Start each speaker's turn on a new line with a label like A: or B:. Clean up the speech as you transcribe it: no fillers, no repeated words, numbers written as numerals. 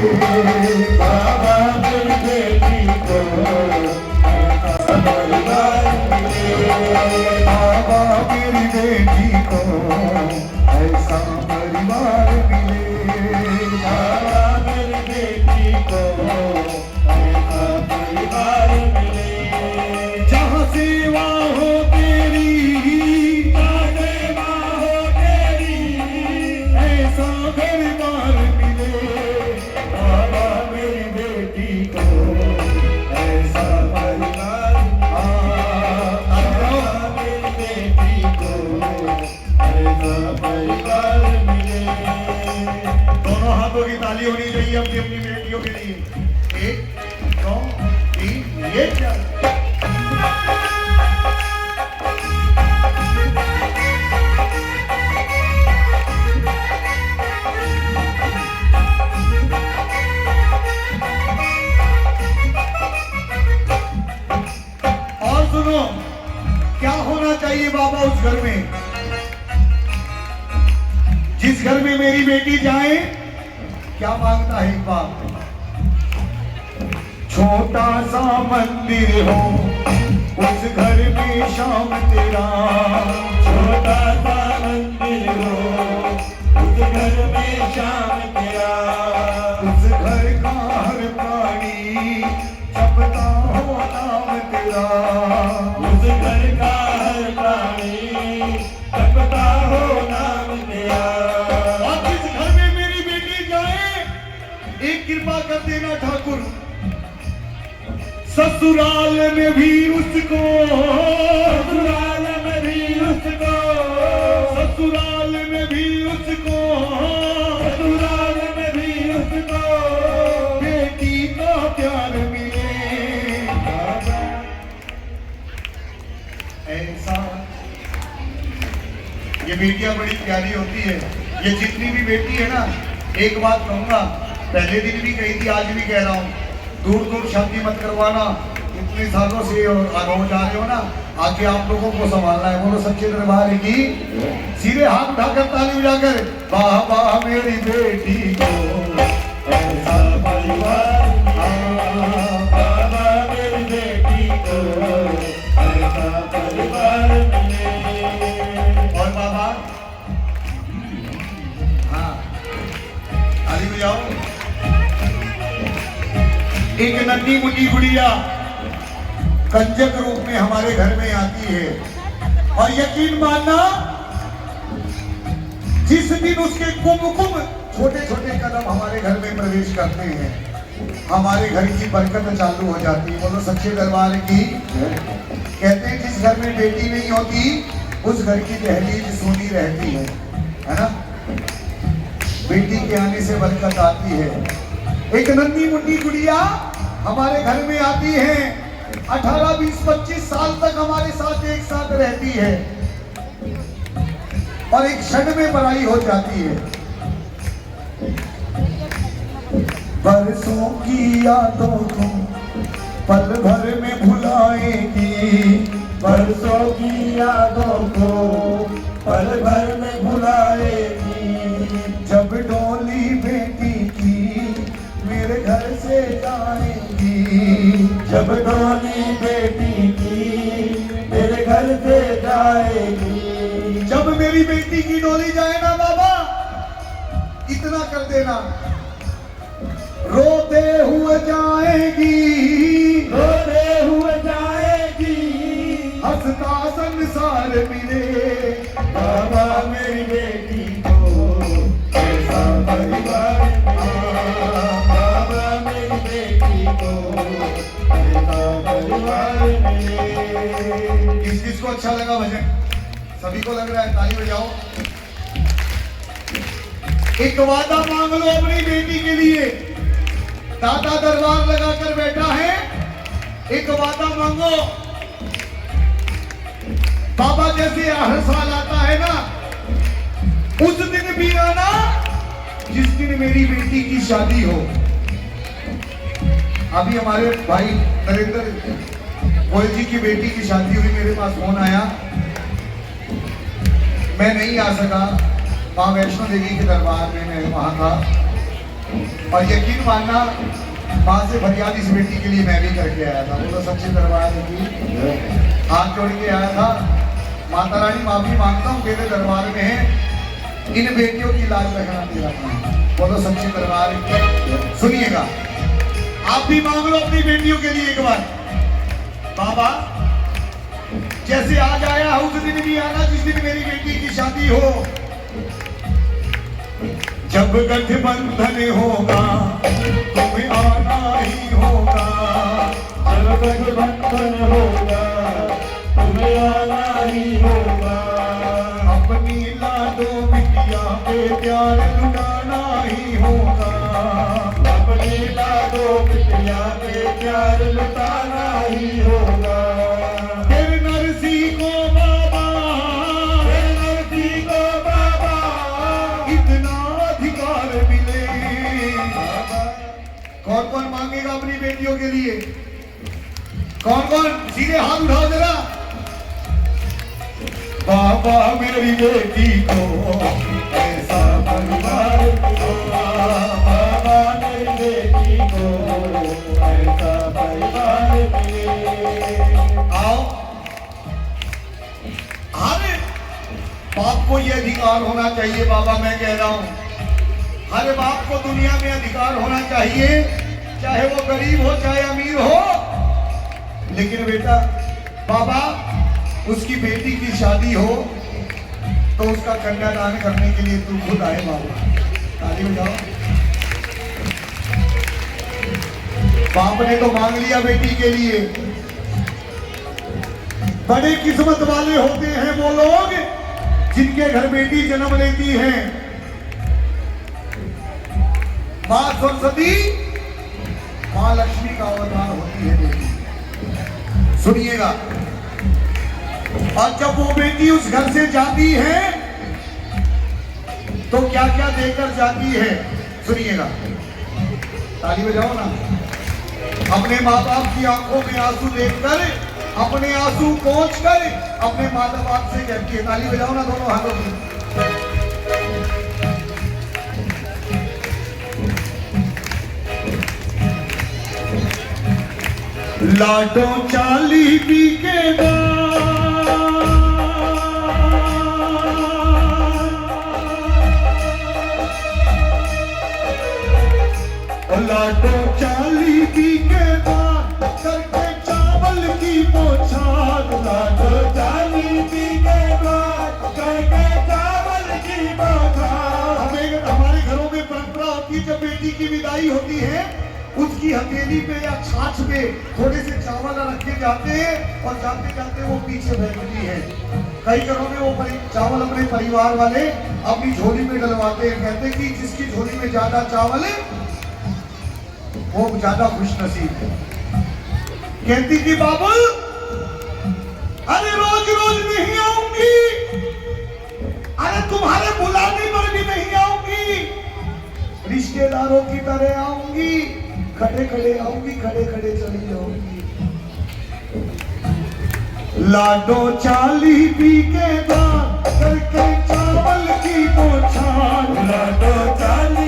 A: बाबा मेरी बेटी को ऐसा परिवार मिले।
B: बाबा मेरी बेटी को ऐसा परिवार मिले।
A: बाबा मेरी बेटी को ऐसा परिवार मिले।
B: जहाँ सेवा हो तेरी,
A: जहाँ सेवा हो तेरी,
B: ऐसा घर बार मिले।
A: बाबा मेरी बेटी को ऐसा परिवार मेरी बेटी को ऐसा परिवार मिले।
B: दोनों हाथों की ताली होनी चाहिए अपनी अपनी बेटियों के लिए। 1 2 3 ये क्या और सुनो, क्या होना चाहिए बाबा उस घर में, जिस घर में मेरी बेटी जाए? क्या मांगता है एक बात? छोटा सा मंदिर हो उस घर में शाम तेरा।
A: छोटा सा मंदिर हो उस घर में शाम तेरा।
B: उस घर का हर प्राणी जपता हो नाम तेरा।
A: उस घर का हर प्राणी जपता हो नाम तेरा।
B: और जिस घर में मेरी बेटी जाए, एक कृपा कर देना ठाकुर, ससुराल में भी उसको,
A: ससुराल में भी उसको,
B: ससुराल में भी उसको,
A: ससुराल में भी उसको
B: बेटी का प्यार मिले। ऐसा ये बेटियां बड़ी प्यारी होती है। ये जितनी भी बेटी है ना, एक बात कहूंगा, पहले दिन भी कही थी, आज भी कह रहा हूं, दूर दूर शादी मत करवाना। इतने सालों से अनुभव जा रहे हो ना, आके आप लोगों को संभालना है। बोलो सच्चे दरबार की। सीधे हाथ उठाकर ताली बजाकर, बाबा मेरी बेटी को
A: ऐसा परिवार मिले। बाबा मेरी बेटी को ऐसा परिवार मिले।
B: और बाबा, हाँ ताली बजाओ। एक नन्ही मुन्नी गुड़िया कंजक रूप में हमारे घर में आती है, और यकीन मानना, जिस दिन उसके कुमकुम छोटे छोटे कदम हमारे घर में प्रवेश करते हैं, हमारे घर की बरकत चालू हो जाती है। बोलो सच्चे दरबार की। कहते हैं जिस घर में बेटी नहीं होती, उस घर की दहलीज सूनी रहती है ना? बेटी के आने से बरकत आती है। एक नन्ही मुन्नी गुड़िया हमारे घर में आती है, 18 20 25 साल तक हमारे साथ एक साथ रहती है, और एक क्षण में पराई हो जाती है। बरसों की यादों को पल भर में भुलाएगी।
A: बरसों की यादों को पल भर में भुलाएगी।
B: जब डोली बेटी की मेरे घर से जाएगी।
A: जब डोली बेटी की मेरे घर से जाएगी।
B: जब मेरी बेटी की डोली जाए ना बाबा, इतना कर देना, रोते हुए जाएगी,
A: रोते हुए जाएगी।
B: हंसता संसार मिले।
A: बाबा मेरी बेटी को ऐसा परिवार मिले। बाबा मेरी बेटी को ऐसा परिवार मिले।
B: किसको अच्छा लगा भजन? सभी को लग रहा है, ताली बजाओ। एक वादा मांग लो अपनी बेटी के लिए। दादा दरबार लगाकर बैठा है, एक वादा मांगो। बाबा जैसे हर साल आता है ना, उस दिन भी आना जिस दिन मेरी बेटी की शादी हो। अभी हमारे भाई नरेंद्र गोयल जी की बेटी की शादी हुई, मेरे पास फोन आया, मैं नहीं आ सका, मां वैष्णो देवी के दरबार में मैं वहां था। और यकीन मानना माँ से फरियाद इस बेटी के लिए मैं भी करके आया था। वो तो सच्चे दरबार की हाथ जोड़ के आया था, माता रानी माफी मांगता हूँ तेरे दरबार में है, इन बेटियों की लाज रखना तेरा काम। बोलो सच्चे दरबार की। सुनिएगा, आप भी मांग लो अपनी बेटियों के लिए एक बार। बाबा जैसे आज आया उस दिन भी आना जिस दिन मेरी बेटी की शादी हो। जब गठबंधन होगा तुम्हें आना ही होगा,
A: जब गठबंधन होगा तुम्हें आना ही होगा,
B: अपनी लाडो बिटिया पे प्यार लुटाना ही होगा,
A: अपनी लाडो बिटिया पे प्यार लुटाना ही होगा।
B: फिर नरसी को बाबा,
A: फिर नरसी को बाबा
B: इतना अधिकार मिले। कौन कौन मांगेगा अपनी बेटियों के लिए? कौन कौन? सीधे हाथ उठाओ जरा। बाबा मेरी बेटी को ऐसा परिवार दो,
A: बाबा मेरी बेटी को ऐसा परिवार मिले।
B: आओ। अरे बाप को ये अधिकार होना चाहिए बाबा, मैं कह रहा हूं हर बाप को दुनिया में अधिकार होना चाहिए, चाहे वो गरीब हो चाहे अमीर हो। लेकिन बेटा बाबा उसकी बेटी की शादी हो तो उसका कन्यादान करने के लिए तू खुद आए बाबा। ताली बजाओ। बाप ने तो मांग लिया बेटी के लिए। बड़े किस्मत वाले होते हैं वो लोग जिनके घर बेटी जन्म लेती है। मां सरस्वती मां लक्ष्मी का अवतार होती है बेटी। सुनिएगा, और जब वो बेटी उस घर से जाती है तो क्या क्या देकर जाती है सुनिएगा। ताली बजाओ ना। अपने माँ बाप की आंखों में आंसू देखकर, अपने आंसू पोंछ कर अपने माता बाप से कहती है। ताली बजाओ ना दोनों हाथों की। लाडो चाली पी के लाडो चाली पी के बाद करके चावल की पोछार।
A: लाडो चाली पी के बाद करके चावल की बौछार।
B: हमारे घरों में परंपरा होती है, जब बेटी की विदाई होती है उसकी हथेली पे या छाछ पे थोड़े से चावल रखे जाते हैं और जाते जाते वो पीछे बैठती है। कई घरों में वो चावल अपने परिवार वाले अपनी झोली में डलवाते हैं। कहते हैं कि जिसकी झोली में ज्यादा चावल है वो ज्यादा खुश नसीब है। कहती कि बाबू अरे रोज रोज नहीं आऊंगी, अरे तुम्हारे बुलाने पर भी नहीं आऊंगी, रिश्तेदारों की तरह आऊंगी, खड़े खड़े आऊंगी, खड़े खड़े चली जाऊंगी। लाडो चाली पी के बाद करके चावल की पोछार।
A: लाडो चाली